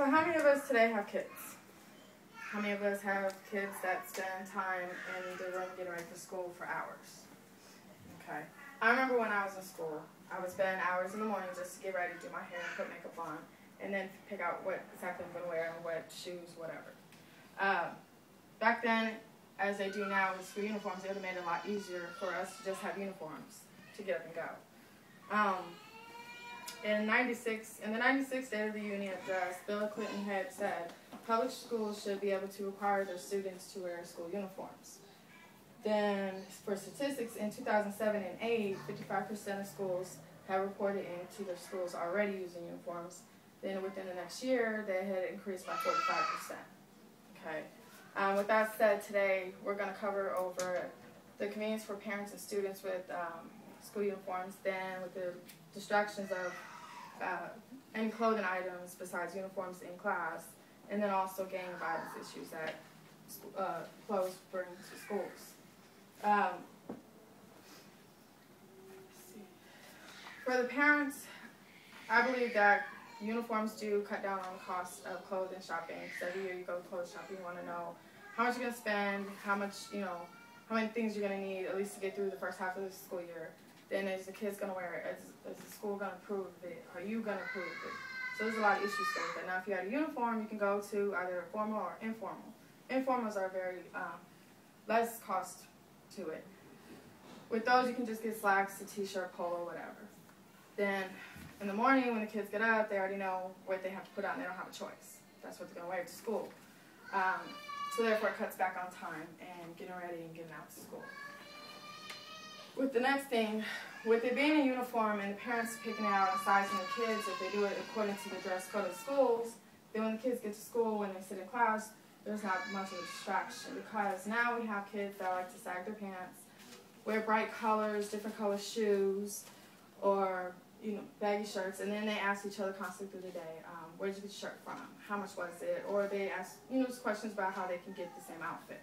So how many of us today have kids? How many of us have kids that spend time in the room getting ready for school for hours? Okay. I remember when I was in school, I would spend hours in the morning just to get ready, do my hair, put makeup on, and then pick out what exactly I'm going to wear and what shoes, whatever. Back then, as they do now with school uniforms, it would have made it a lot easier for us to just have uniforms to get up and go. In the 96 State of the Union address, Bill Clinton had said, public schools should be able to require their students to wear school uniforms. Then, for statistics, in 2007 and 2008, 55% of schools have reported into their schools already using uniforms. Then within the next year, they had increased by 45%. Okay. With that said, today we're going to cover over the convenience for parents and students with school uniforms, then with the distractions of any clothing items besides uniforms in class, and then also gang violence issues that clothes bring to schools. For the parents, I believe that uniforms do cut down on the cost of clothing shopping. So every year you go to clothes shopping, you want to know how much you're going to spend, how much, how many things you're going to need at least to get through the first half of the school year. Then is the kids going to wear it? Is the school going to approve of it? Are you going to approve of it? So there's a lot of issues with it. Now if you had a uniform, you can go to either formal or informal. Informals are very less cost to it. With those, you can just get slacks, a t-shirt, polo, whatever. Then in the morning when the kids get up, they already know what they have to put on. They don't have a choice. That's what they're going to wear to school. So therefore it cuts back on time and getting ready and getting out to school. With the next thing, with it being a uniform and the parents picking out and sizing the kids, if they do it according to the dress code of schools, then when the kids get to school, when they sit in class, there's not much of a distraction, because now we have kids that like to sag their pants, wear bright colors, different color shoes, or baggy shirts, and then they ask each other constantly through the day, where'd you get your shirt from? How much was it? Or they ask just questions about how they can get the same outfit.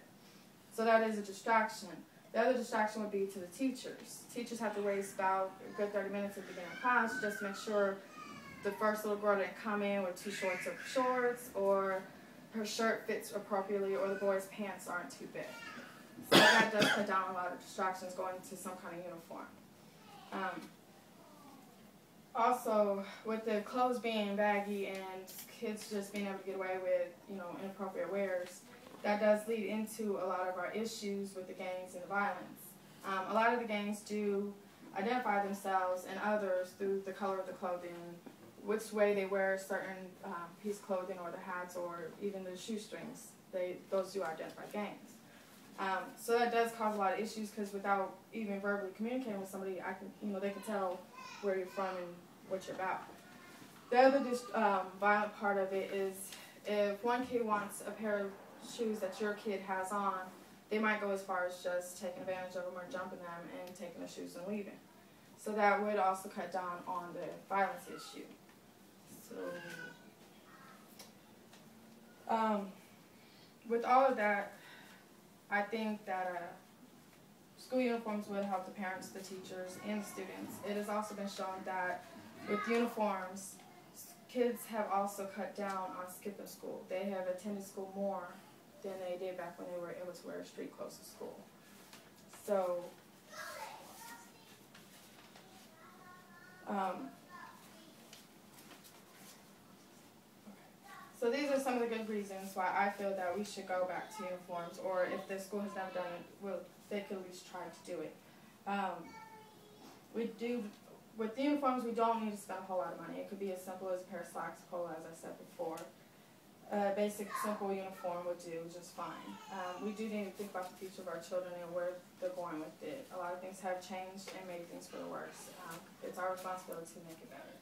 So that is a distraction. The other distraction would be to the teachers. Teachers have to waste about a good 30 minutes at the beginning of class just to make sure the first little girl didn't come in with too short of shorts, or her shirt fits appropriately, or the boy's pants aren't too big. So that does cut down a lot of distractions going to some kind of uniform. Also, with the clothes being baggy and kids just being able to get away with inappropriate wears, that does lead into a lot of our issues with the gangs and the violence. A lot of the gangs do identify themselves and others through the color of the clothing, which way they wear a certain piece of clothing, or the hats, or even the shoestrings. Those do identify gangs. So that does cause a lot of issues, because without even verbally communicating with somebody, they can tell where you're from and what you're about. The other violent part of it is if one kid wants a pair of shoes that your kid has on, they might go as far as just taking advantage of them or jumping them and taking the shoes and leaving. So that would also cut down on the violence issue. So, with all of that, I think that school uniforms would help the parents, the teachers, and the students. It has also been shown that with uniforms, kids have also cut down on skipping school. They have attended school more than they did back when they were able to wear street clothes to school. So these are some of the good reasons why I feel that we should go back to uniforms, or if the school has never done it, they could at least try to do it. With the uniforms, we don't need to spend a whole lot of money. It could be as simple as a pair of slacks, polo, as I said before. A basic, simple uniform would do just fine. We do need to think about the future of our children and where they're going with it. A lot of things have changed and made things for the worse. It's our responsibility to make it better.